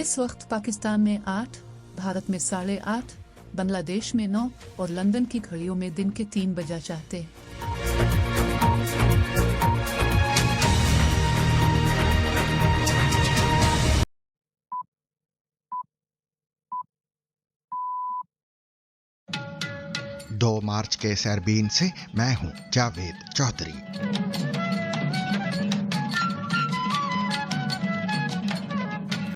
इस वक्त पाकिस्तान में 8, भारत में 8:30, बांग्लादेश में 9 और लंदन की घड़ियों में दिन के 3 बजा चाहते। दो मार्च के सरबीन से मैं हूं जावेद चौधरी।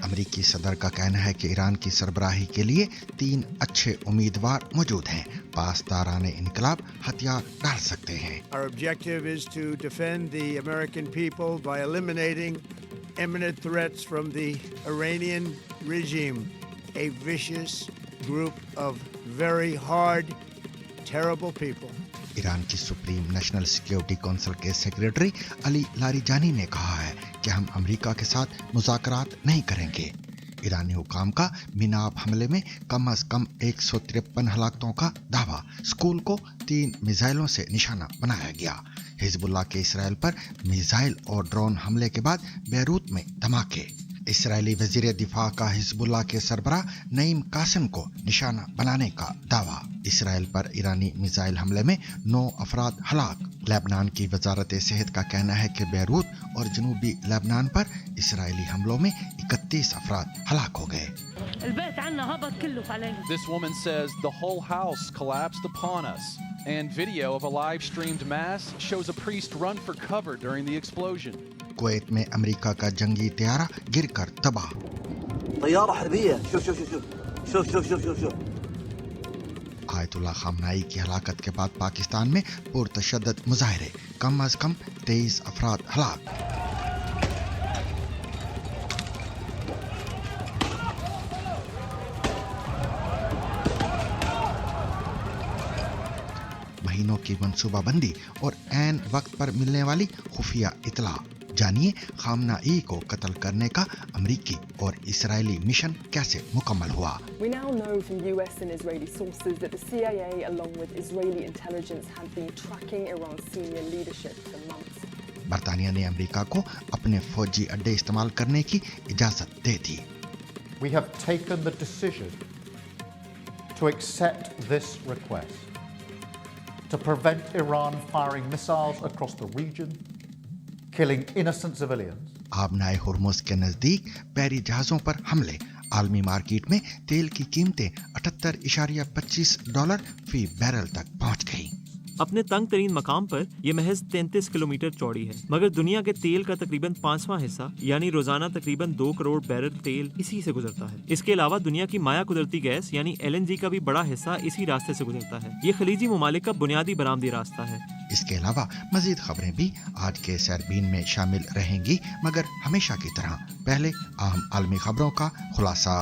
अमेरिकी सदर का कहना है कि ईरान की सरबराही के लिए 3 अच्छे उम्मीदवार मौजूद हैं। पासदाराने इनकलाब हथियार डाल सकते हैं। Our objective is to defend the American people by eliminating imminent threats from the Iranian regime, a vicious group of very hard, terrible people. Iran की सुप्रीम नेशनल सिक्योरिटी काउंसिल के सेक्रेटरी अली लारीजानी ने कहा है कि हम America के साथ मुज़ाकरात नहीं करेंगे। ईरानी हुकाम का मिनाब हमले में कम से कम 153 हलाकतों का दावा। स्कूल को 3 मिसाइलों से निशाना बनाया गया। हिजबुल्लाह के इसराइल पर मिसाइल और ड्रोन हमले के बाद बेरूत में धमाके। इसराइली वजीर दिफा का हिजबुल्लाह के सरबराह नईम कासिम को निशाना बनाने का दावा। इसराइल पर ईरानी मिसाइल हमले में 9 अफराद हलाक। लेबनान की वजारत सेहत का कहना है कि बेरूत और जनूबी लेबनान पर इसराइली हमलों में 31 अफराद हलाक हो गए। This woman says the whole house collapsed upon us, and video of a live streamed mass shows a priest run for cover during the explosion. Kuwait में अमेरिका का जंगी तैयारा गिरकर तबाह। आयतुल्लाह खामनाई की हलाकत के बाद पाकिस्तान में पुरतशद्दद मुजाहरे, कम अज कम 23 अफराद हलाक। महीनों की मंसूबाबंदी और ऐन वक्त पर मिलने वाली खुफिया इतला। जानिए खामनाई को कत्ल करने का अमेरिकी और इजरायली मिशन कैसे मुकम्मल हुआ। We now know from US and Israeli sources that the CIA along with Israeli intelligence had been tracking Iran's senior leadership for months. बरतानिया ने अमेरिका को अपने फौजी अड्डे इस्तेमाल करने की इजाजत दे दी। We have taken the decision to accept this request to prevent Iran firing missiles across the region, killing innocent civilians. आबनाए हुर्मुज के नजदीक बहरी जहाजों पर हमले। आलमी मार्केट में तेल की कीमतें $78.25 फी बैरल तक पहुंच गई। अपने तंग तरीन मकाम पर यह महज 33 किलोमीटर चौड़ी है, मगर दुनिया के तेल का तकरीबन 5वां हिस्सा यानी रोजाना तकरीबन 2 करोड़ बैरल तेल इसी से गुजरता है। इसके अलावा दुनिया की माया कुदरती गैस यानी LNG का भी बड़ा हिस्सा इसी रास्ते से गुजरता है। ये खलीजी ममालिक का बुनियादी बरामदी रास्ता है। इसके अलावा मजीद खबरें भी आज के सरबीन में शामिल रहेंगी, मगर हमेशा की तरह पहले अहम आलमी खबरों का खुलासा।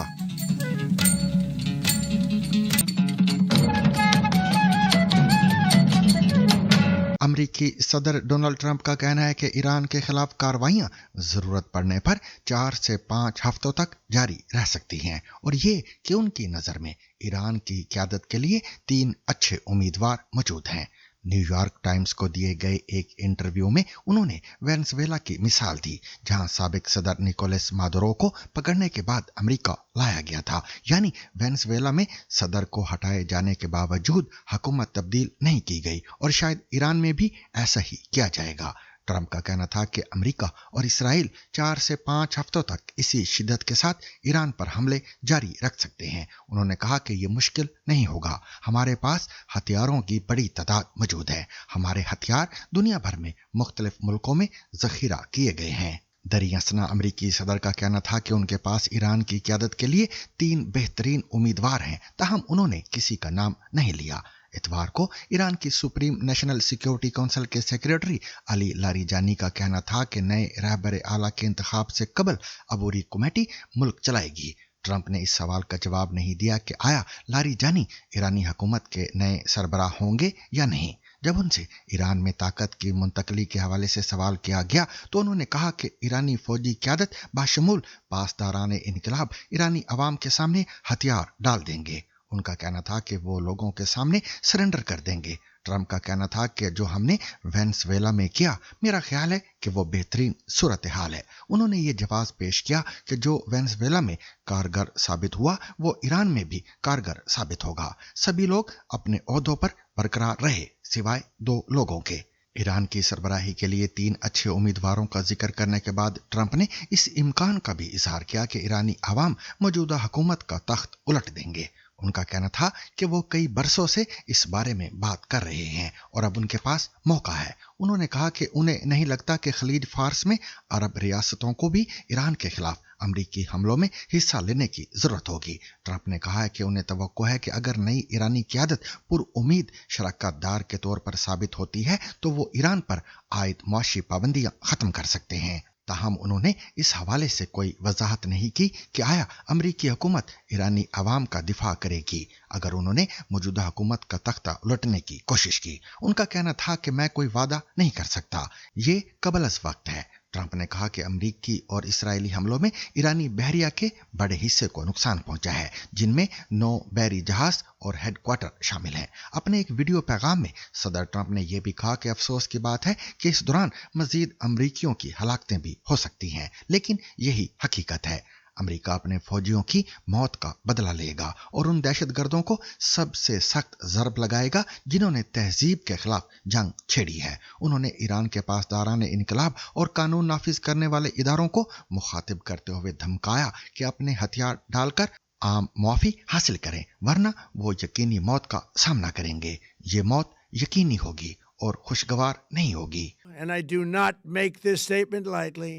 अमेरिकी सदर डोनाल्ड ट्रंप का कहना है कि ईरान के खिलाफ कार्रवाइयां जरूरत पड़ने पर 4 से 5 हफ्तों तक जारी रह सकती हैं, और ये कि उनकी नजर में ईरान की क़यादत के लिए 3 अच्छे उम्मीदवार मौजूद हैं। न्यूयॉर्क टाइम्स को दिए गए एक इंटरव्यू में उन्होंने वेनेजुएला की मिसाल दी, जहां साबिक सदर निकोलस मादुरो को पकड़ने के बाद अमेरिका लाया गया था। यानी वेनेजुएला में सदर को हटाए जाने के बावजूद हुकूमत तब्दील नहीं की गई, और शायद ईरान में भी ऐसा ही किया जाएगा। ट्रंप का कहना था कि अमेरिका और इसराइल 4 से 5 हफ्तों तक इसी शिद्दत के साथ ईरान पर हमले जारी रख सकते हैं। उन्होंने कहा कि ये मुश्किल नहीं होगा। हमारे पास हथियारों की बड़ी तादाद मौजूद है। हमारे हथियार दुनिया भर में मुख्तलिफ मुल्कों में जखीरा किए गए हैं। दरियासना अमेरिकी सदर का कहना था कि उनके पास ईरान की क़यादत के लिए 3 बेहतरीन उम्मीदवार हैं, ताहम उन्होंने किसी का नाम नहीं लिया। इतवार को ईरान की सुप्रीम नेशनल सिक्योरिटी काउंसिल के सेक्रेटरी अली लारीजानी का कहना था कि नए रहबर आला के इंतखाब से कबल अबूरी कमेटी मुल्क चलाएगी। ट्रंप ने इस सवाल का जवाब नहीं दिया कि आया लारीजानी ईरानी हुकूमत के नए सरबराह होंगे या नहीं। जब उनसे ईरान में ताकत की मुंतकली के हवाले से सवाल किया गया तो उन्होंने कहा कि ईरानी फौजी क़यादत बाशमूल पासदाराने इनकलाब ईरानी अवाम के सामने हथियार डाल देंगे। उनका कहना था कि वो लोगों के सामने सरेंडर कर देंगे। ट्रंप का कहना था कि जो हमने वेनेजुएला में किया, मेरा ख्याल है कि वो बेहतरीन सूरत हाल है। उन्होंने ये जवाब पेश किया कि जो वेनेजुएला में कारगर साबित हुआ वो ईरान में भी कारगर साबित होगा। सभी लोग अपने ओहदों पर बरकरार रहे सिवाय 2 लोगों के। ईरान की सरबराही के लिए 3 अच्छे उम्मीदवारों का जिक्र करने के बाद ट्रंप ने इस इम्कान का भी इजहार किया कि ईरानी अवाम मौजूदा हुकूमत का तख्त उलट देंगे। उनका कहना था कि वो कई बरसों से इस बारे में बात कर रहे हैं और अब उनके पास मौका है। उन्होंने कहा कि उन्हें नहीं लगता कि खलीज फारस में अरब रियासतों को भी ईरान के खिलाफ अमरीकी हमलों में हिस्सा लेने की जरूरत होगी। ट्रंप ने कहा है कि उन्हें तवक्को है कि अगर नई ईरानी क़यादत पुरउम्मीद शराकतदार के तौर पर साबित होती है तो वो ईरान पर आयद मुआशी पाबंदियां खत्म कर सकते हैं। ताहम उन्होंने इस हवाले से कोई वजाहत नहीं की कि आया अमरीकी हुकूमत ईरानी अवाम का दिफा करेगी अगर उन्होंने मौजूदा हुकूमत का तख्ता उलटने की कोशिश की। उनका कहना था कि मैं कोई वादा नहीं कर सकता, ये कबल अज़ वक्त है। ट्रंप ने कहा कि अमरीकी और इसराइली हमलों में ईरानी बहरिया के बड़े हिस्से को नुकसान पहुंचा है, जिनमें 9 बहरी जहाज और हेडक्वार्टर शामिल हैं। अपने एक वीडियो पैगाम में सदर ट्रंप ने यह भी कहा कि अफसोस की बात है कि इस दौरान मजीद अमरीकियों की हलाकतें भी हो सकती हैं, लेकिन यही हकीकत है। अमेरिका अपने फौजियों की मौत का बदला लेगा और उन दहशतगर्दों को सबसे सख्त ज़रब लगाएगा जिन्होंने तहजीब के खिलाफ जंग छेड़ी है। उन्होंने ईरान के पासदाराने इनकलाब और कानून नाफिज करने वाले इदारों को मुखातिब करते हुए धमकाया कि अपने हथियार डालकर आम मुआफी हासिल करें, वरना वो यकीनी मौत का सामना करेंगे। ये मौत यकीनी होगी और खुशगवार नहीं होगी। And I do not make this statement lightly.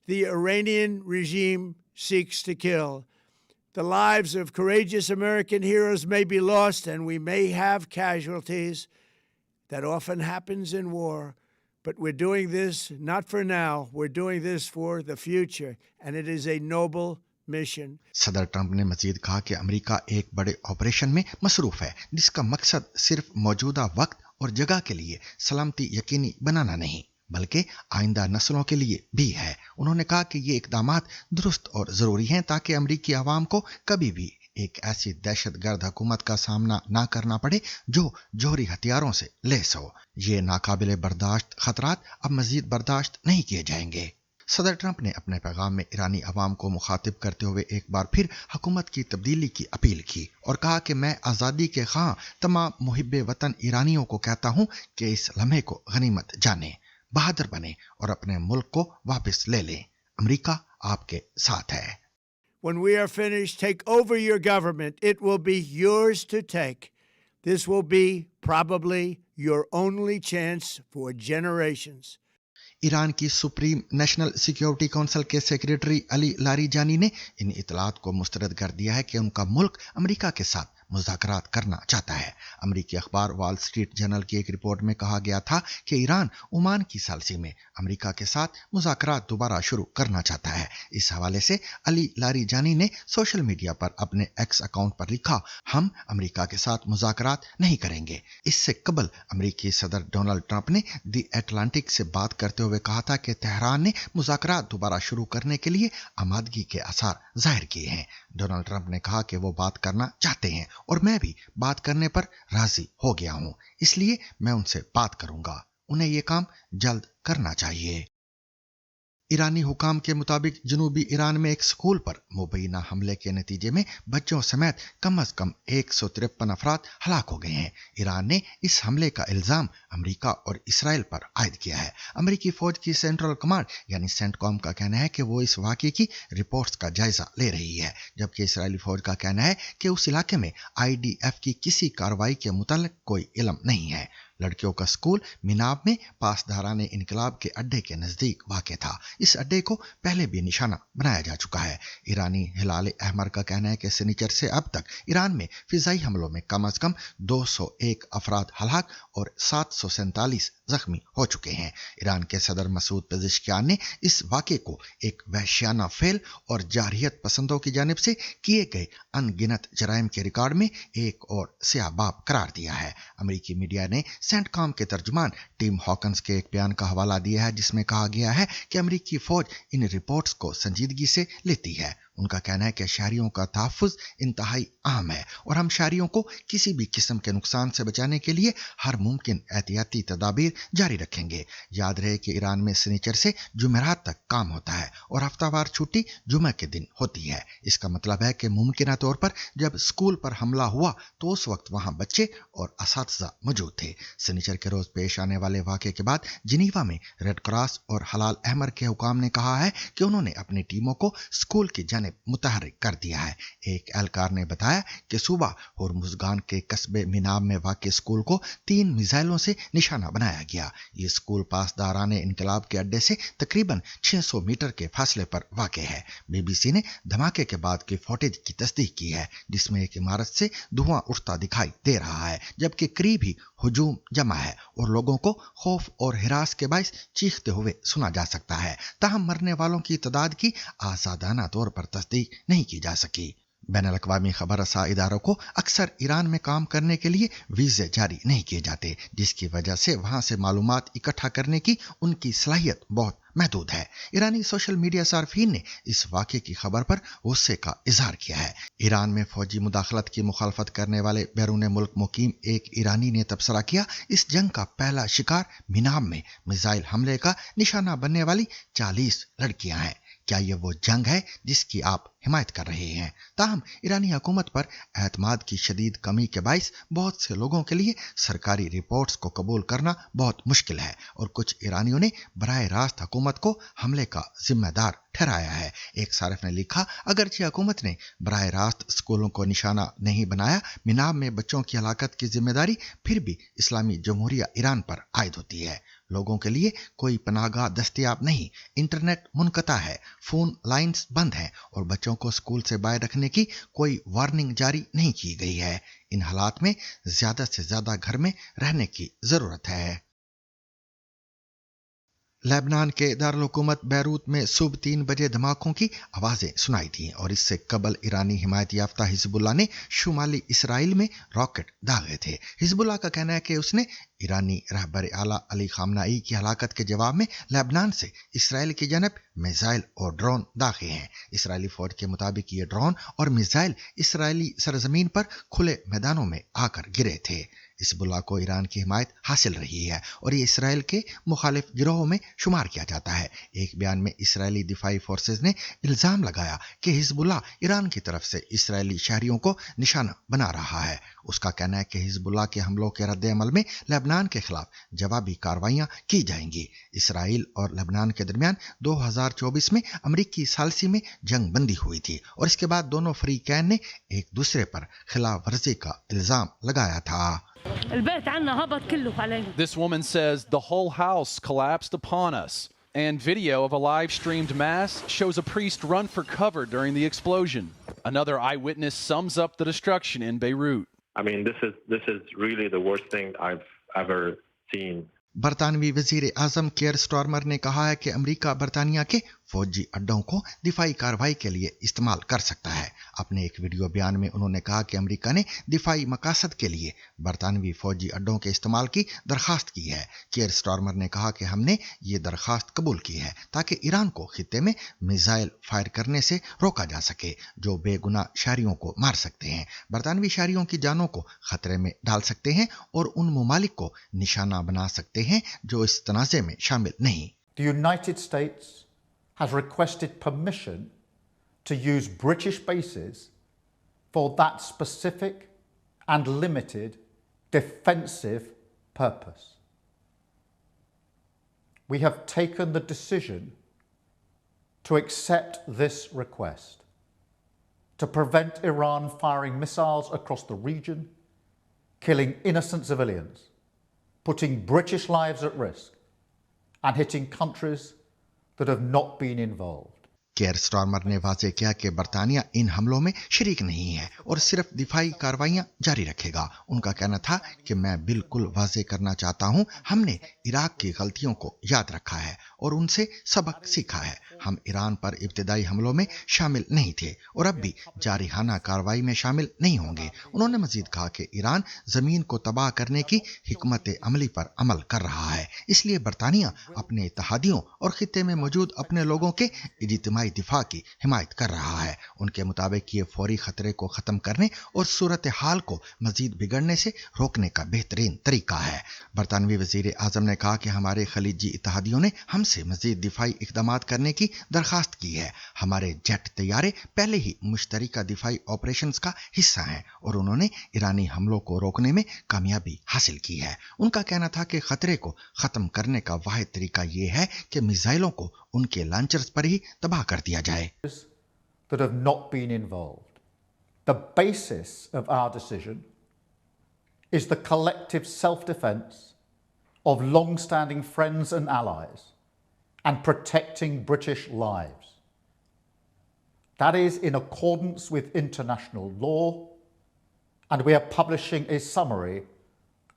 The Iranian regime seeks to kill. The lives of courageous American heroes may be lost and we may have casualties. That often happens in war. But we're doing this not for now. We're doing this for the future. And it is a noble mission. सदर Trump ने मजीद कहा कि America एक बड़े operation में मसरूफ है जिसका मकसद सिर्फ मौजूदा वक्त और जगह के लिए सलामती यकीनी बनाना नहीं बल्कि आइंदा नस्लों के लिए भी है। उन्होंने कहा कि ये इक़दामात दुरुस्त और ज़रूरी हैं ताकि अमरीकी अवाम को कभी भी एक ऐसी दहशतगर्द हुकूमत का सामना ना करना पड़े जो जोहरी हथियारों से लैस हो। ये नाकाबिले बर्दाश्त खतरात अब मजीद बर्दाश्त नहीं किए जाएंगे। सदर ट्रंप ने अपने पैगाम में ईरानी अवाम को मुखातिब करते हुए एक बार फिर हुकूमत की तब्दीली की अपील की और कहा कि मैं आज़ादी के ख़्वाह तमाम मुहिब्बे वतन ईरानियों को कहता हूँ कि इस लम्हे को गनीमत जाने, बहादुर बने और अपने मुल्क को वापस ले लें। अमेरिका आपके साथ है। When we are finished, take over your government. It will be yours to take. This will be probably your only chance for generations. Iran की सुप्रीम नेशनल सिक्योरिटी काउंसिल के सेक्रेटरी अली लारीजानी ने इन इतलात को मुस्तरद कर दिया है कि उनका मुल्क अमेरिका के साथ मुज़ाकरात करना चाहता है। अमेरिकी अखबार वॉल स्ट्रीट जर्नल की एक रिपोर्ट में कहा गया था कि ईरान ओमान की सालसी में अमेरिका के साथ मुज़ाकरात दोबारा शुरू करना चाहता है। इस हवाले से अली लारीजानी ने सोशल मीडिया पर अपने एक्स अकाउंट पर लिखा, हम अमेरिका के साथ मुज़ाकरात नहीं करेंगे। इससे कबल अमेरिकी सदर डोनाल्ड ट्रंप ने दी एटलांटिक से बात करते हुए कहा था कि तेहरान ने मुज़ाकरात दोबारा शुरू करने के लिए आमादगी के आसार जाहिर किए हैं। डोनाल्ड ट्रंप ने कहा कि वो बात करना चाहते हैं और मैं भी बात करने पर राजी हो गया हूं, इसलिए मैं उनसे बात करूंगा। उन्हें यह काम जल्द करना चाहिए। ईरानी हुकाम के मुताबिक जनूबी ईरान में एक स्कूल पर मुबैना हमले के नतीजे में बच्चों समेत कम से कम 153 अफराद हलाक हो गए हैं। ईरान ने इस हमले का इल्ज़ाम अमेरिका और इसराइल पर आयद किया है। अमेरिकी फौज की सेंट्रल कमांड यानी सेंटकॉम का कहना है कि वो इस वाक़े की रिपोर्ट्स का जायजा ले रही है, जबकि इसराइली फौज का कहना है कि उस इलाके में IDF की किसी कार्रवाई के मुताल्लिक कोई इल्म नहीं है। लड़कियों का स्कूल मिनाब में पासदाराने इनकलाब के अड्डे के नज़दीक वाक़ था। इस अड्डे को पहले भी निशाना बनाया जा चुका है। ईरानी हिलाल अहमर का कहना है कि शनिचर से अब तक ईरान में फ़िज़ाई हमलों में कम से कम 201 अफराद हलाक और 747 जख्मी हो चुके हैं। ईरान के सदर मसूद पेज़ेश्कियान ने इस वाक़े को एक वहशियाना फेल और जारहियत पसंदों की जानिब से किए गए अनगिनत जराइम के रिकॉर्ड में एक और स्याबाब करार दिया है। अमेरिकी मीडिया ने सेंटकॉम के तर्जुमान टिम हॉकन्स के एक बयान का हवाला दिया है जिसमें कहा गया है कि अमेरिकी फौज इन रिपोर्ट्स को संजीदगी से लेती है। उनका कहना है कि शहरियों का तहफ़्फ़ुज़ इंतहाई अहम है और हम शहरियों को किसी भी किस्म के नुकसान से बचाने के लिए हर मुमकिन एहतियाती तदाबीर जारी रखेंगे। याद रहे कि ईरान में शनिचर से जुमेरात तक काम होता है और हफ्तावार छुट्टी जुमे के दिन होती है। इसका मतलब है कि मुमकिना तौर पर जब स्कूल पर हमला हुआ तो उस वक्त वहां बच्चे और असातिज़ा मौजूद थे। शनिचर के रोज पेश आने वाले वाक़े के बाद जिनीवा में रेड क्रॉस और हलाल अहमर के हुकाम ने कहा है कि उन्होंने अपनी टीमों को स्कूल की जानिब मुतहर्रिक कर दिया है। एक एहलकार ने बताया कि सुबह होर्मुज़गान के कस्बे मिनाब में वाक़े स्कूल को 3 मिसाइलों से निशाना बनाया गया। ये स्कूल पासदाराने इनकलाब के अड्डे से तकरीबन 600 मीटर के फासले पर वाक़े है। BBC ने धमाके के बाद की फुटेज की तस्दीक की है, जिसमें एक इमारत से धुआं उठता दिखाई दे रहा है, जबकि करीब ही हुजूम जमा है और लोगों को खौफ और हिरास के बायस चीखते हुए सुना जा सकता है। ताहम मरने वालों की तादाद की आज़ादाना तौर पर तस्दीक नहीं की जा सकी। बैनुल-अक़वामी खबर रसा इदारों को अक्सर ईरान में काम करने के लिए वीज़े जारी नहीं किए जाते, जिसकी वजह से वहां से मालूमात इकट्ठा करने की उनकी सलाहियत बहुत महदूद है। ईरानी सोशल मीडिया सार्फिन ने इस वाक़े की खबर पर गुस्से का इजहार किया है। ईरान में फौजी मुदाखलत की मुखालफत करने वाले बैरून मुल्क मुकीम एक ईरानी ने तबसरा किया, इस जंग का पहला शिकार मिनाब में मिसाइल हमले का निशाना बनने वाली 40 लड़कियां हैं। क्या ये वो जंग है जिसकी आप हिमायत कर रहे हैं? ताहम ईरानी हुकूमत पर एतमाद की शदीद कमी के बायस बहुत से लोगों के लिए सरकारी रिपोर्ट्स को कबूल करना बहुत मुश्किल है और कुछ ईरानियों ने बराह रास्त हुकूमत को हमले का जिम्मेदार ठहराया है। एक सारिफ ने लिखा, अगरचे हुकूमत ने बराह रास्त स्कूलों को निशाना नहीं बनाया, मिनाब में बच्चों की हलाकत की जिम्मेदारी फिर भी इस्लामी जमहूरिया ईरान पर आयद होती है। लोगों के लिए कोई पनाहगाह दस्तयाब नहीं, इंटरनेट मुनक़ता है, फोन लाइंस बंद हैं और बच्चों को स्कूल से बाहर रखने की कोई वार्निंग जारी नहीं की गई है। इन हालात में ज्यादा से ज्यादा घर में रहने की जरूरत है। लेबनान के दारुल हुकूमत बैरूत में सुबह 3 बजे धमाकों की आवाज़ें सुनाई थीं और इससे कबल ईरानी हिमायत याफ्ता हिजबुल्लाह ने शुमाली इसराइल में रॉकेट दागे थे। हिजबुल्लाह का कहना है कि उसने ईरानी रहबर आला अली खामनाई की हलाकत के जवाब में लेबनान से इसराइल की जानब मिसाइल और ड्रोन दागे हैं। इसराइली फौज के मुताबिक ये ड्रोन और मिसाइल इसराइली सरजमीन पर खुले मैदानों में आकर गिरे थे। हिजबुल्लाह को ईरान की हिमायत हासिल रही है और ये इसराइल के मुखालिफ गिरोहों में शुमार किया जाता है। एक बयान में इसराइली दिफाई फोर्सेज ने इल्ज़ाम लगाया कि हिजबुल्लाह ईरान की तरफ से इसराइली शहरियों को निशाना बना रहा है। उसका कहना है कि हिजबुल्लाह के हमलों के रद्द-ए-अमल में लेबनान के खिलाफ जवाबी कार्रवाइयां की जाएंगी। इसराइल और लेबनान के दरमियान 2024 में अमरीकी सालसी में जंग बंदी हुई थी और इसके बाद दोनों फरीकैन ने एक दूसरे पर खिलाफ वर्जी का इल्ज़ाम लगाया था। This woman says the whole house collapsed upon us, and video of a live-streamed mass shows a priest run for cover during the explosion. Another eyewitness sums up the destruction in Beirut. I mean, this is really the worst thing I've ever seen. बरतानवी वजीर आजम care Starmer ने कहा है कि America बरतानिया के फौजी अड्डों को दिफाई कार्रवाई के लिए इस्तेमाल कर सकता है। अपने एक वीडियो बयान में उन्होंने कहा कि अमेरिका ने दिफाई मकासद के लिए बरतानवी फौजी अड्डों के इस्तेमाल की दरखास्त की है। केयर स्टारमर ने कहा कि हमने ये दरखास्त कबूल की है ताकि ईरान को खित्ते में मिसाइल फायर करने से रोका जा सके जो बेगुनाह शहरियों को मार सकते हैं, बरतानवी शहरियों की जानों को खतरे में डाल सकते हैं और उन ममालिक को निशाना बना सकते हैं जो इस तनाज़े में शामिल नहीं। The United States has requested permission to use British bases for that specific and limited defensive purpose. We have taken the decision to accept this request to prevent Iran firing missiles across the region, killing innocent civilians, putting British lives at risk, and hitting countries that have not been involved. Care Starmer ने वाज़े किया कि बरतानिया इन हमलों में शरीक नहीं है और सिर्फ दिफाई कार्रवाइयां जारी रखेगा। उनका कहना था कि मैं बिल्कुल वाज़े करना चाहता हूं, हमने इराक की गलतियों को याद रखा है और उनसे सबक सीखा है। हम ईरान पर इब्तिदाई हमलों में शामिल नहीं थे और अब भी जारिहाना कार्रवाई में शामिल नहीं होंगे। उन्होंने मजीद कहा कि ईरान जमीन को तबाह करने की हिकमत अमली पर अमल कर रहा है, इसलिए बरतानिया अपने इत्तेहादियों और खित्ते में मौजूद अपने लोगों के इज्तिमाई दिफा की हिमायत कर रहा है। उनके मुताबिक ये फौरी खतरे को ख़त्म करने और सूरत हाल को मज़ीद बिगड़ने से रोकने का बेहतरीन तरीका है। बरतानवी वज़ीर आज़म ने कहा कि हमारे खलीजी इत्तेहादियों ने हमसे मज़ीद दिफाई इक़दामात करने की दरख्वास्त की है। हमारे जेट तैयारे पहले ही मुश्तरका दिफाई ऑपरेशंस का हिस्सा हैं और उन्होंने ईरानी हमलों को रोकने में कामयाबी हासिल की है। उनका कहना था कि खतरे को ख़त्म करने का वाहिद तरीका ये है कि मिसाइलों को उनके लॉन्चर्स पर ही तबाह कर दिया जाए। That have not been involved. The basis of our decision is the collective self-defense of long-standing friends and allies and protecting British lives. That is in accordance with international law, and we are publishing a summary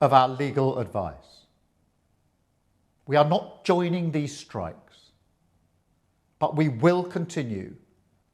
of our legal advice. We are not joining these strikes, but we will continue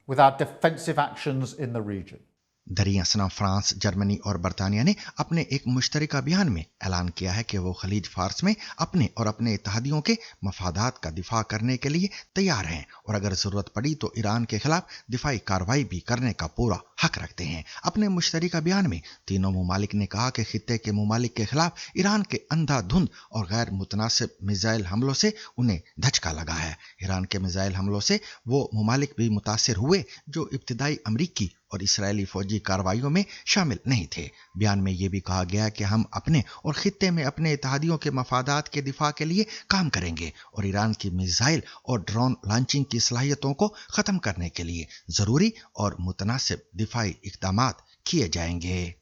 with our defensive actions in the region. दरिया सना France, Germany और बरतानिया ने अपने एक मुश्तरका बयान में ऐलान किया है कि वो खलीज फार्स में अपने और अपने इत्तेहादियों के मफादात का दिफा करने के लिए तैयार हैं और अगर ज़रूरत पड़ी तो ईरान के खिलाफ दिफाई कार्रवाई भी करने का पूरा हक रखते हैं। अपने मुश्तरका बयान में तीनों मुमालिक ने कहा कि खित्ते के मुमालिक के खिलाफ ईरान के अंधाधुंध और गैर मुतनासिब मिसाइल हमलों से उन्हें धचका लगा है। ईरान के मिसाइल हमलों से वो मुमालिक भी मुतासिर हुए जो इब्तिदाई अमरीकी और इसराइली फौजी कार्रवाइयों में शामिल नहीं थे। बयान में यह भी कहा गया कि हम अपने और खित्ते में अपने इत्तेहादियों के मफादात के दिफा के लिए काम करेंगे और ईरान की मिसाइल और ड्रोन लॉन्चिंग की सलाहियतों को ख़त्म करने के लिए ज़रूरी और मुतनासिब दिफाई इक़दामात किए जाएंगे।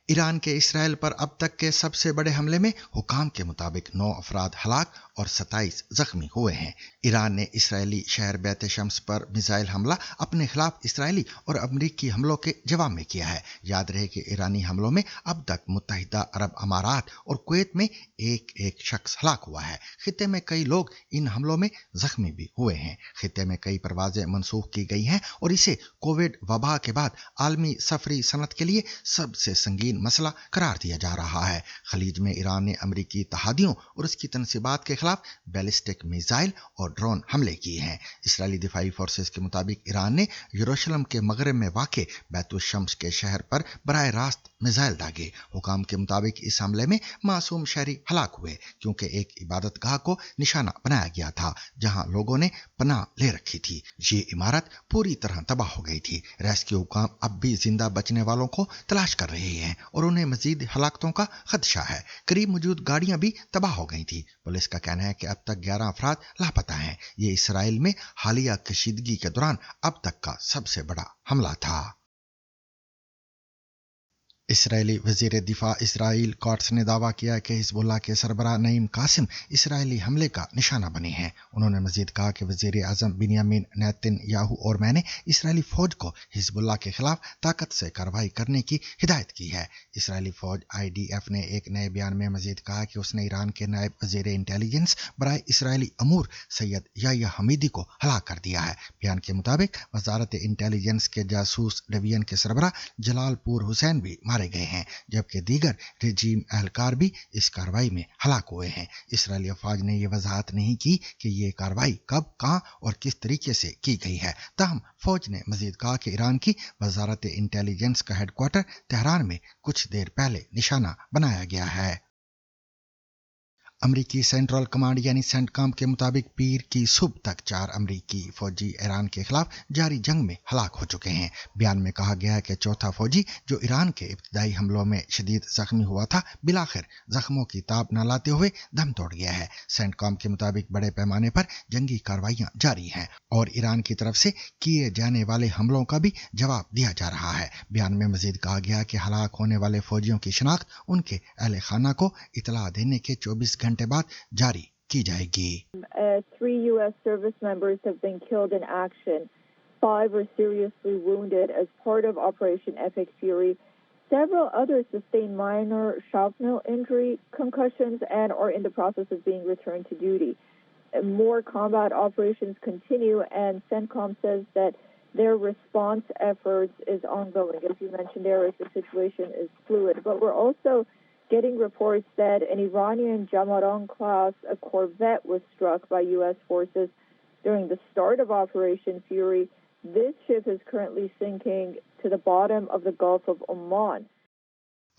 ईरान के इसराइल पर अब तक के सबसे बड़े हमले में हुकाम के मुताबिक 9 अफराद हलाक और 27 जख्मी हुए हैं। ईरान ने इसराइली शहर बैत शम्स पर मिसाइल हमला अपने खिलाफ इसराइली और अमरीकी हमलों के जवाब में किया है। याद रहे कि ईरानी हमलों में अब तक मुत्तहिदा अरब अमारात और कुवैत में एक शख्स हलाक हुआ है। खित्ते में कई लोग इन हमलों में जख्मी भी हुए हैं। खित्ते में कई परवाजें मनसूख की गई हैं और इसे कोविड वबा के बाद आलमी सफरी सनत के लिए सबसे संगीन मसला करार दिया जा रहा है। खलीज में ईरान ने अमरीकी इत्तेहादियों और उसकी तनसीबात के खिलाफ बैलिस्टिक मिसाइल और ड्रोन हमले किए हैं। इसराइली दिफाई फोर्सेस के मुताबिक ईरान ने यरूशलेम के मगरब में वाक़े बैतुल शम्स के शहर पर बराह रास्त मिसाइल दागे। हुकाम के मुताबिक इस हमले में मासूम शहरी हलाक हुए क्योंकि एक इबादतगाह को निशाना बनाया गया था जहां लोगों ने पनाह ले रखी थी। ये इमारत पूरी तरह तबाह हो गई थी। रेस्क्यू हुकाम अब भी जिंदा बचने वालों को तलाश कर रहे हैं और उन्हें मजीद हलाकतों का खदशा है। करीब मौजूद गाड़ियां भी तबाह हो गई थी। पुलिस का कहना है कि अब तक 11 अफराद लापता हैं। ये इसराइल में हालिया कशीदगी के दौरान अब तक का सबसे बड़ा हमला था। इसराइली वज़ीर दिफा इसराइल कॉट्स ने दावा किया कि हिज़्बुल्लाह के सरबराह नईम कासिम इसराइली हमले का निशाना बने हैं। उन्होंने मज़ीद कहा कि वज़ीर आज़म बिन्यामिन नेतन्याहू और मैंने इसराइली फ़ौज को हिज़्बुल्लाह के खिलाफ ताकत से कार्रवाई करने की हिदायत की है। इसराइली फ़ौज IDF ने एक नए बयान में मज़ीद कहा कि उसने ईरान के नायब वज़ीर इंटेलिजेंस बराए इसराइली अमूर सैयद याह्या हमीदी को हलाक कर दिया है। बयान के मुताबिक वजारत इंटेलिजेंस के जासूस डिवीजन के सरबराह जलालपुर हुसैन भी मारे गए हैं जबकि दीगर रिजीम एहलकार भी इस कार्रवाई में हलाक हुए हैं। इसराइली अफवाज ने यह वजाहत नहीं की कि यह कार्रवाई कब, कहां और किस तरीके से की गई है। ताहम फौज ने मजीद कहा कि ईरान की वजारत इंटेलिजेंस का हेडक्वार्टर तेहरान में कुछ देर पहले निशाना बनाया गया है। अमरीकी सेंट्रल कमांड यानी सेंटकॉम के मुताबिक पीर की सुबह तक 4 अमरीकी फौजी ईरान के खिलाफ जारी जंग में हलाक हो चुके हैं। बयान में कहा गया है कि चौथा फौजी जो ईरान के इब्तिदाई हमलों में शदीद जख्मी हुआ था बिलाखिर जख्मों की ताब न लाते हुए दम तोड़ गया है। सेंटकॉम के मुताबिक बड़े पैमाने पर जंगी कार्रवाइयां जारी हैं और ईरान की तरफ से किए जाने वाले हमलों का भी जवाब दिया जा रहा है। बयान में मजीद कहा गया कि हलाक होने वाले फौजियों की शिनाख्त उनके अहले खाना को इतला देने के 24 घंटे बाद जारी की जाएगी। 3 U.S. service members have been killed in action. 5 were seriously wounded as part of Operation Epic Fury. Several others sustained minor shrapnel injury, concussions, and are in the process of being returned to duty. More combat operations continue, and CENTCOM says that their response efforts is ongoing. As you mentioned, the situation is fluid, but we're also getting reports that an Iranian Jamaran class, a corvette, was struck by U.S. forces during the start of Operation Fury. This ship is currently sinking to the bottom of the Gulf of Oman.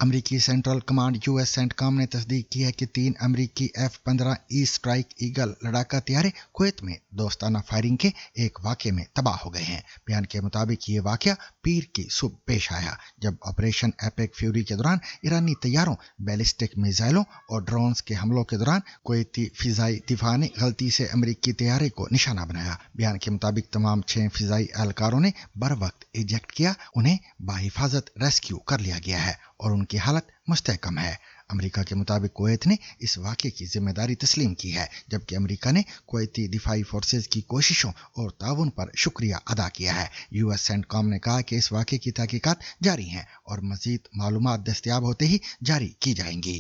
अमरीकी central command US CENTCOM ने तस्दीक की है कि 3 अमरीकी F-15 ई strike eagle लड़ाका तैयारे Kuwait में दोस्ताना फायरिंग के एक वाक़े में तबाह हो गए हैं। बयान के मुताबिक ये वाक़या पीर की सुबह पेश आया जब ऑपरेशन एपिक फ्यूरी के दौरान ईरानी तैयारों, बैलिस्टिक मिसाइलों और ड्रोन्स के हमलों के दौरान कुवैती फिजाई दिफा ने गलती से अमरीकी तैयारे को निशाना बनाया। बयान के मुताबिक तमाम 6 फिजाई एहलकारों ने बर वक्त इजेक्ट किया, उन्हें बाहिफाजत रेस्क्यू कर लिया गया है और उनकी हालत मुस्तहकम है। अमेरिका के मुताबिक कुवैत ने इस वाक़े की जिम्मेदारी तस्लीम की है, जबकि अमेरिका ने कुवैती दिफाई फोर्सेज की कोशिशों और ताउन पर शुक्रिया अदा किया है। यूएस सेंटकॉम ने कहा कि इस वाक़े की तहकीकात जारी हैं और मज़ीद मालूमात दस्तयाब होते ही जारी की जाएंगी।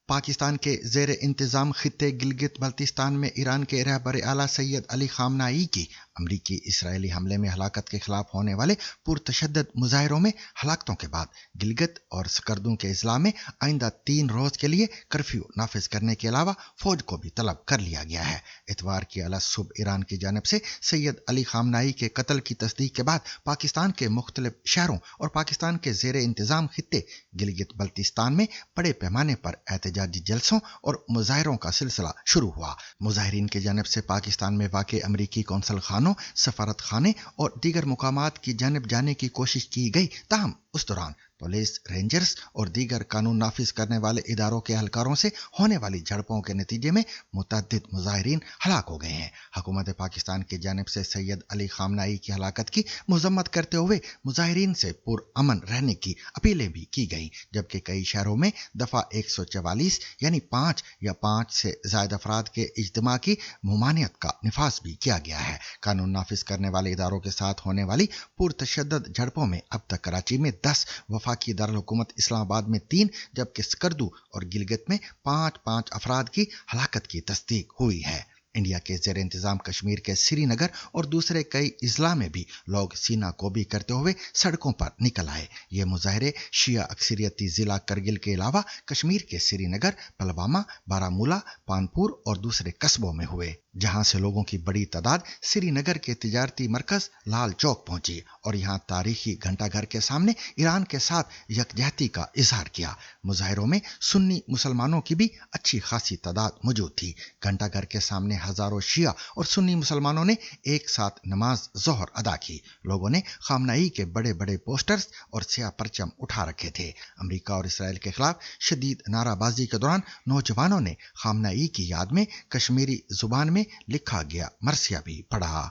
पाकिस्तान के ज़ेर इंतज़ाम खित्ते गिलगित बल्तिस्तान में ईरान के रहबर आला सैयद अली खामनाई की अमरीकी इसराइली हमले में हलाकत के खिलाफ होने वाले पुरतशद्दद मुजाहिरों में हलाकतों के बाद गिलगित और सकर्दू के अजला में आइंदा 3 रोज़ के लिए कर्फ्यू नाफिज करने के अलावा फौज को भी तलब कर लिया गया है। इतवार की अला सुबह ईरान की जानिब से सैयद अली खामनाई के कत्ल की तस्दीक के बाद पाकिस्तान के मुख्तलिफ शहरों और पाकिस्तान के ज़ेर इंतज़ाम खित्ते गिलगित बल्तिस्तान में बड़े पैमाने पर एहतजाजी जलसों और मुजाहिरों का सिलसिला शुरू हुआ। मुजाहिरीन की जानिब से पाकिस्तान में वाक़े अमरीकी कौंसल खानों, सफारत खाने और दीगर मुकामात की जानिब जाने की कोशिश की गई, ताहम उस दौरान पुलिस, रेंजर्स और दीगर कानून नाफिज करने वाले इदारों के एहलकारों से होने वाली झड़पों के नतीजे में मुतअद्दिद मुजाहिरीन हलाक हो गए हैं। हुकूमत पाकिस्तान की जानिब से सैयद अली खामनाई की हलाकत की मजम्मत करते हुए मुजाहिरीन से पुरअमन रहने की अपीलें भी की गई, जबकि कई शहरों में दफ़ा 144 यानी 5 या 5 से ज़ायद अफराद के इज्तिमा की मुमानियत का निफाज भी किया गया है। कानून नाफिज करने वाले इदारों के साथ होने वाली पुरतशद्दद झड़पों में अब तक कराची में 10, वफाकी दारुल हुकूमत इस्लामाबाद में 3, जबकि स्कर्दू और गिलगित में 5 अफराद की हलाकत की तस्दीक हुई है। इंडिया के ज़ेर इंतज़ाम कश्मीर के श्रीनगर और दूसरे कई अजला में भी लोग सीना कोबी करते हुए सड़कों पर निकल आए। ये मुजाहरे शिया अक्सरियती ज़िला करगिल के अलावा कश्मीर के श्रीनगर, पुलवामा, बारामूला, पानपुर और दूसरे कस्बों में हुए, जहां से लोगों की बड़ी तादाद श्रीनगर के तिजारती मरकज लाल चौक पहुंची और यहां तारीखी घंटाघर के सामने ईरान के साथ यकजहती का इजहार किया। मुजाहिरों में सुन्नी मुसलमानों की भी अच्छी खासी तादाद मौजूद थी। घंटाघर के सामने हजारों शिया और सुन्नी मुसलमानों ने एक साथ नमाज ज़ोहर अदा की। लोगों ने खामनाई के बड़े बड़े पोस्टर्स और स्याह परचम उठा रखे थे। अमेरिका और इसराइल के खिलाफ शदीद नाराबाजी के दौरान नौजवानों ने खामनाई की याद में कश्मीरी जुबान में लिखा गया मरसिया भी पढ़ा।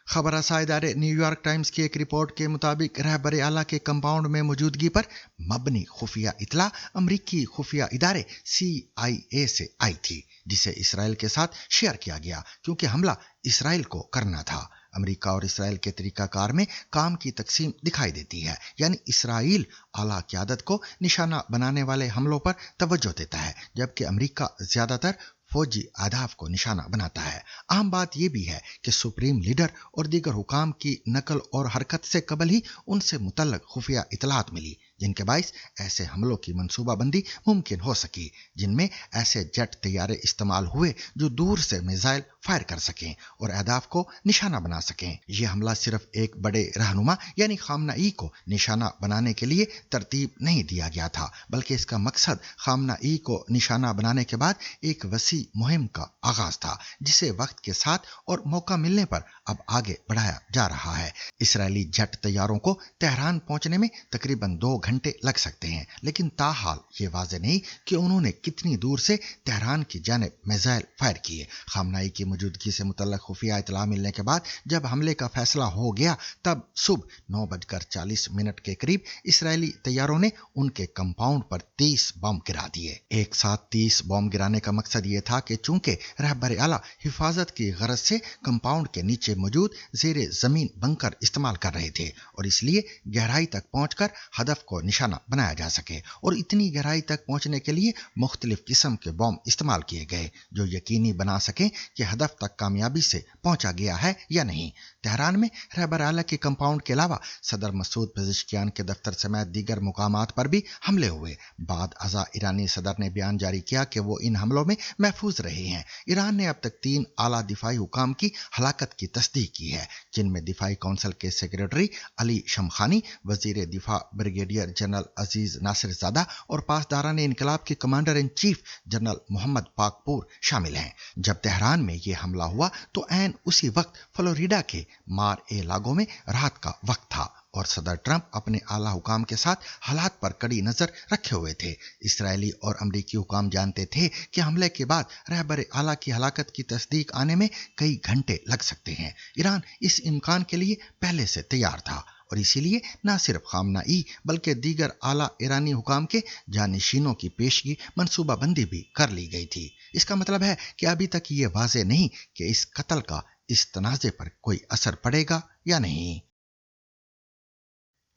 खबर रसा इदारे न्यूयॉर्क टाइम्स की एक रिपोर्ट के मुताबिक रहबर आला के कंपाउंड में मौजूदगी पर मबनी खुफिया इतला अमरीकी खुफिया इदारे CIA से आई थी, जिसे इसराइल के साथ शेयर किया गया क्योंकि हमला इसराइल को करना था। अमेरिका और इसराइल के तरीकाकार में काम की तकसीम दिखाई देती है, यानी इसराइल आला क़यादत को निशाना बनाने वाले हमलों पर तवज्जो देता है, जबकि अमेरिका ज़्यादातर फौजी अहदाफ को निशाना बनाता है। अहम बात यह भी है कि सुप्रीम लीडर और दीगर हुकाम की नकल और हरकत से कबल ही उनसे मुतल्लक खुफिया इतलात मिली, जिनके बाइस ऐसे हमलों की मनसूबाबंदी मुमकिन हो सकी, जिनमें ऐसे जेट तैयारे इस्तेमाल हुए जो दूर से मिसाइल फायर कर सकें और अहदाफ को निशाना बना सकें। यह हमला सिर्फ एक बड़े रहनुमा यानी खामनाई को निशाना बनाने के लिए तरतीब नहीं दिया गया था, बल्कि इसका मकसद खामनाई को निशाना बनाने के बाद एक वसी मुहिम का आगाज था, जिसे वक्त के साथ और मौका मिलने पर अब आगे बढ़ाया जा रहा है। इसराइली जेट तैयारों को तेहरान पहुंचने में तकरीबन 2 घंटे लग सकते हैं, लेकिन ताहाल ये वाज़ेह नहीं कि उन्होंने कितनी दूर से तेहरान की जानिब मिसाइल फायर किए। खामनाई की मौजूदगी से मुतल्लक खुफिया इतला मिलने के बाद जब हमले का फैसला हो गया, तब सुबह 9:40 के करीब इसराइली तैयारों ने उनके कंपाउंड पर 30 बम गिरा दिए। एक साथ 30 बम गिराने का मकसद ये था कि चूंकि रहबर आला हिफाजत की गरज से कंपाउंड के नीचे मौजूद ज़ेरे ज़मीन बंकर इस्तेमाल कर रहे थे और इसलिए गहराई तक पहुंचकर हदफ को निशाना बनाया जा सके, और इतनी गहराई तक पहुंचने के लिए मुख्तलिफ किस्म के बम इस्तेमाल किए गए जो यकीनी बना सकें कि हदफ तक कामयाबी से पहुंचा गया है या नहीं। तेहरान में रहबर आला के कंपाउंड के अलावा सदर मसूद पेजिशकियान के दफ्तर समेत दीगर मुकामात पर भी हमले हुए। बाद अज़ा ईरानी सदर ने बयान जारी किया कि वो इन हमलों में महफूज रहे हैं। ईरान ने अब तक 3 आला दिफाई हुकाम की हलाकत की तस्दीक की है, जिनमें दिफाई कौंसिल के सेक्रेटरी अली शमखानी, वजीर दिफा ब्रिगेडियर जनरल अजीज नासिर ज़ादा और पासदारान इनकलाब के commander in chief general Mohammad Pakpour शामिल हैं। जब तेहरान में ये हमला हुआ तो ऐन उसी वक्त फ्लोरिडा के मार ए लागो में रात का वक्त था और सदर ट्रंप अपने आला हुकाम के साथ हालात पर कड़ी नजर रखे हुए थे। इस्राएली और अमरीकी हुकाम जानते थे कि हमले के बाद रहबर आला की हलाकत की तस्दीक आने में कई घंटे लग सकते हैं। ईरान इस इम्कान के लिए पहले से तैयार था और इसीलिए न सिर्फ खामनाई बल्कि दीगर आला ईरानी हुकाम के जानशीनों की पेशगी मनसूबाबंदी भी कर ली गई थी। इसका मतलब है कि अभी तक ये वाज़ेह नहीं कि इस कत्ल का इस तनाज़े पर कोई असर पड़ेगा या नहीं।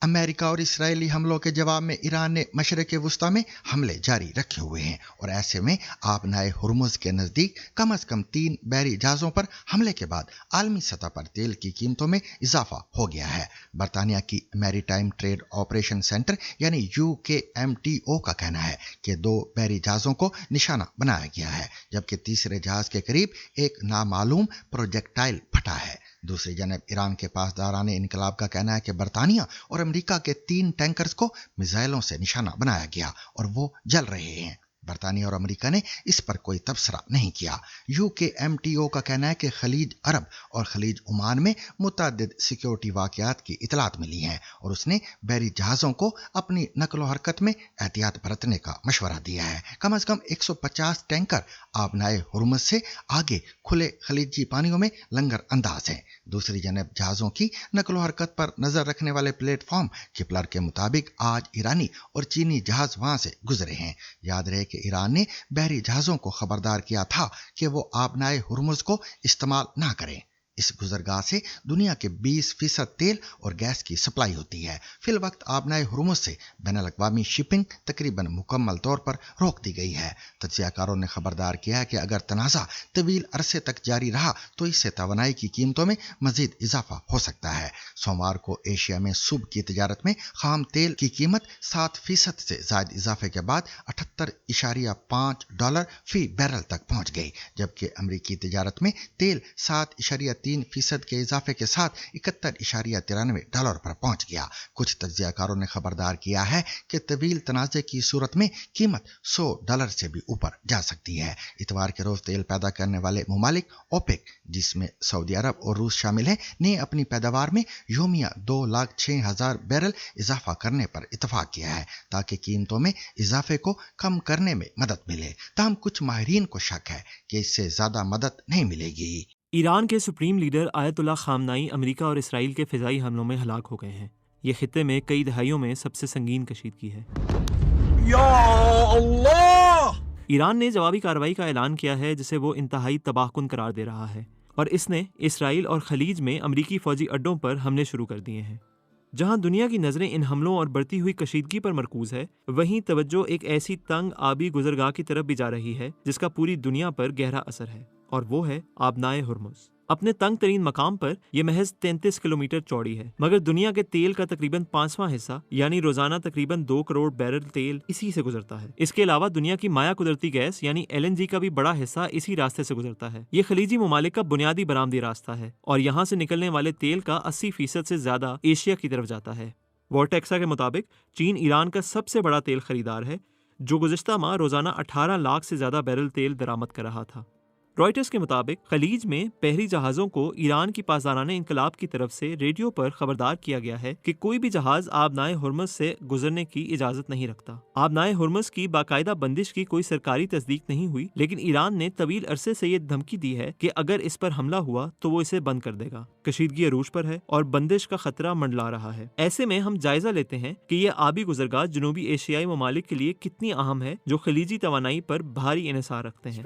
अमेरिका और इस्राएली हमलों के जवाब में ईरान ने मशरिक़ वुस्ता में हमले जारी रखे हुए हैं और ऐसे में आबनाए हुर्मुज़ के नज़दीक कम से कम 3 बहरी जहाज़ों पर हमले के बाद आलमी सतह पर तेल की कीमतों में इजाफा हो गया है। बरतानिया की मैरीटाइम ट्रेड ऑपरेशन सेंटर यानी UKMTO का कहना है कि 2 बहरी जहाज़ों को निशाना बनाया गया है, जबकि तीसरे जहाज़ के करीब एक नामालूम प्रोजेक्टाइल फटा है। दूसरी जानब ईरान के पासदारान इनकलाब का कहना है कि बरतानिया और अमेरिका के 3 टैंकर्स को मिसाइलों से निशाना बनाया गया और वो जल रहे हैं। बरतानिया और अमेरिका ने इस पर कोई तबसरा नहीं किया। UKMTO का कहना है कि खलीज अरब और खलीज ओमान में मुतअद्दिद सिक्योरिटी वाक़यात की इतलात मिली हैं और उसने बहरी जहाज़ों को अपनी नकलो हरकत में एहतियात बरतने का मशवरा दिया है। कम से कम 150 टैंकर आबनाए हुर्मुज़ से आगे खुले खलीजी पानियों में लंगर अंदाज हैं। दूसरी जानब जहाज़ों की नकलो हरकत पर नजर रखने वाले प्लेटफॉर्म किपलर के मुताबिक आज ईरानी और चीनी जहाज वहां से गुजरे हैं। याद रहे कि ईरान ने बहरी जहाज़ों को खबरदार किया था कि वो आबनाए हुर्मुज़ को इस्तेमाल ना करें। इस गुजरगाह से दुनिया के 20% तेल और गैस की सप्लाई होती है। फिल वक्त आबनाए हुर्मुज़ से बैनुल-अक़वामी शिपिंग तकरीबन मुकम्मल तौर पर रोक दी गई है। तज्ज़ियाकारों ने खबरदार किया है कि अगर तनाज़ा तवील अरसे तक जारी रहा तो इससे तवानाई की कीमतों में मजीद इजाफा हो सकता है। सोमवार को एशिया में सुबह की तजारत में खाम तेल की कीमत 7% से ज़ायद इजाफे के बाद $78.5 फी बैरल तक पहुंच गई, जबकि अमरीकी तजारत में तेल 7.3% के इजाफे के साथ $71.93 पर पहुंच गया। कुछ तज्ज़ियाकारों ने खबरदार किया है कि तवील तनाज़े की सूरत में कीमत $100 से भी ऊपर जा सकती है। इतवार के रोज तेल पैदा करने वाले मुमालिक ओपेक, जिसमें सऊदी अरब और रूस शामिल हैं, ने अपनी पैदावार में योमिया 2,06,000 बैरल इजाफा करने पर इतफाक किया है ताकि कीमतों में इजाफे को कम करने में मदद मिले। ताहम कुछ माहिरीन को शक है कि इससे ज्यादा मदद नहीं मिलेगी। ईरान के सुप्रीम लीडर आयतुल्लाह खामनाई अमेरिका और इसराइल के फ़िज़ाई हमलों में हलाक हो गए हैं। ये खित्ते में कई दहाइयों में सबसे संगीन कशीदगी है। या अल्लाह! ईरान ने जवाबी कार्रवाई का ऐलान किया है जिसे वो इंतहाई तबाहकुन करार दे रहा है और इसने इसराइल और खलीज में अमरीकी फौजी अड्डों पर हमले शुरू कर दिए हैं। जहां दुनिया की नज़रें इन हमलों और बढ़ती हुई कशीदगी पर मरकूज है, वहीं तवज्जो एक ऐसी तंग आबी गुजरगाह की तरफ भी जा रही है जिसका पूरी दुनिया पर गहरा असर है, और वो है आबनाए हुर्मुज़। अपने तंग तरीन मकाम पर यह महज 33 किलोमीटर चौड़ी है, मगर दुनिया के तेल का तकरीबन 5वां हिस्सा यानी रोजाना तकरीबन 2 करोड़ बैरल तेल इसी से गुजरता है। इसके अलावा दुनिया की माया कुदरती गैस यानी LNG का भी बड़ा हिस्सा इसी रास्ते से गुजरता है। ये खलीजी ममालिक का बुनियादी बरामदी रास्ता है और यहाँ से निकलने वाले तेल का 80% से ज्यादा एशिया की तरफ जाता है। वॉर्टेक्सा के मुताबिक चीन ईरान का सबसे बड़ा तेल खरीदार है, जो गुज़िश्ता माह रोजाना 18 लाख से ज्यादा बैरल तेल दरामद कर रहा था। रॉयटर्स के मुताबिक खलीज में बहरी जहाज़ों को ईरान की पासदाराना इनकलाब की तरफ से रेडियो पर खबरदार किया गया है कि कोई भी जहाज आबनाए हुर्मुज़ से गुजरने की इजाज़त नहीं रखता। आबनाए हुर्मुज़ की बाकायदा बंदिश की कोई सरकारी तस्दीक नहीं हुई, लेकिन ईरान ने तवील अरसे से ये धमकी दी है कि अगर इस पर हमला हुआ तो वो इसे बंद कर देगा। कशीदगी अरूज पर है और बंदिश का खतरा मंडला रहा है। ऐसे में हम जायजा लेते हैं कि ये आबी गुजरगाह जनूबी एशियाई ममालिक के लिए कितनी अहम है जो खलीजी तवानाई पर भारी इन्हिसार रखते हैं।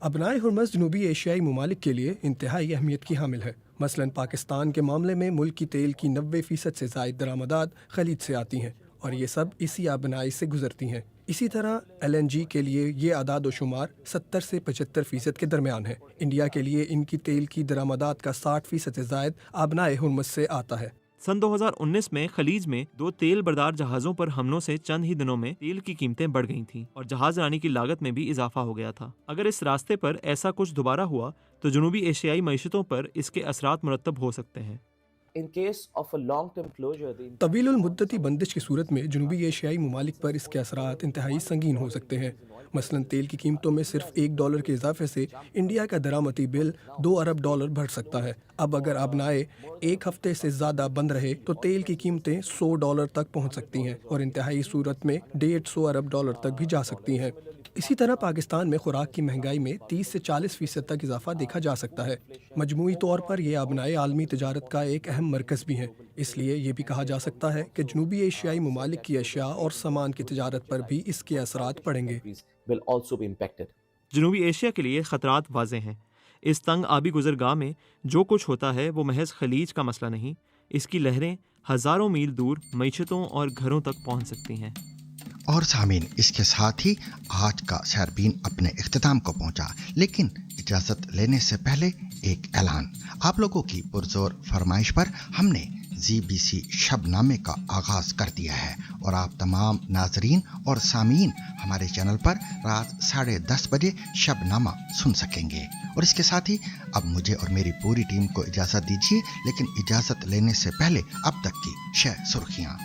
आबनाए हुर्मुज़ जनूबी एशियाई ममालिक के लिए इंतहाई अहमियत की हामिल है। मसलन पाकिस्तान के मामले में मुल्क की तेल की 90% से ज़ायद दरामदात खलीज से आती हैं اور یہ سب اسی آبنائی سے گزرتی ہیں۔ اسی طرح LNG کے لیے یہ اعداد و شمار 70 سے 75% کے درمیان ہے۔ انڈیا کے لیے ان کی تیل کی درآمدات کا 60% سے زائد آبنائے ہرمز سے آتا ہے۔ سن 2019 میں خلیج میں 2 تیل بردار جہازوں پر حملوں سے چند ہی دنوں میں تیل کی قیمتیں بڑھ گئی تھیں اور جہاز رانی کی لاگت میں بھی اضافہ ہو گیا تھا۔ اگر اس راستے پر ایسا کچھ دوبارہ ہوا تو جنوبی ایشیائی معیشتوں پر اس کے اثرات مرتب ہو سکتے ہیں۔ طویل المدتی بندش کی صورت میں جنوبی ایشیائی ممالک پر اس کے اثرات انتہائی سنگین ہو سکتے ہیں۔ مثلاً تیل کی قیمتوں میں صرف $1 کے اضافے سے انڈیا کا درآمدی بل $2 ارب بڑھ سکتا ہے۔ اب اگر آبنائے 1 ہفتے سے زیادہ بند رہے تو تیل کی قیمتیں $100 تک پہنچ سکتی ہیں اور انتہائی صورت میں $150 ارب تک بھی جا سکتی ہیں۔ اسی طرح پاکستان میں خوراک کی مہنگائی میں 30 سے 40% تک اضافہ دیکھا جا سکتا ہے۔ مجموعی طور پر یہ آبنائے عالمی تجارت کا ایک اہم مرکز بھی ہیں، اس لیے یہ بھی کہا جا سکتا ہے کہ جنوبی ایشیائی ممالک کی اشیاء اور سامان کی تجارت پر بھی اس کے اثرات پڑیں گے۔ جنوبی ایشیا کے لیے خطرات واضح ہیں۔ اس تنگ آبی گزرگاہ میں جو کچھ ہوتا ہے وہ محض خلیج کا مسئلہ نہیں، اس کی لہریں ہزاروں میل دور معیشتوں اور گھروں تک پہنچ سکتی ہیں۔ اور سامعین، اس کے ساتھ ہی آج کا سیربین اپنے اختتام کو پہنچا، لیکن اجازت لینے سے پہلے ایک اعلان۔ آپ لوگوں کی پرزور فرمائش پر ہم نے ZBC شب نامے کا آغاز کر دیا ہے اور آپ تمام ناظرین اور سامعین ہمارے چینل پر رات 10:30 بجے شب نامہ سن سکیں گے۔ اور اس کے ساتھ ہی اب مجھے اور میری پوری ٹیم کو اجازت دیجیے، لیکن اجازت لینے سے پہلے اب تک کی 6 سرخیاں۔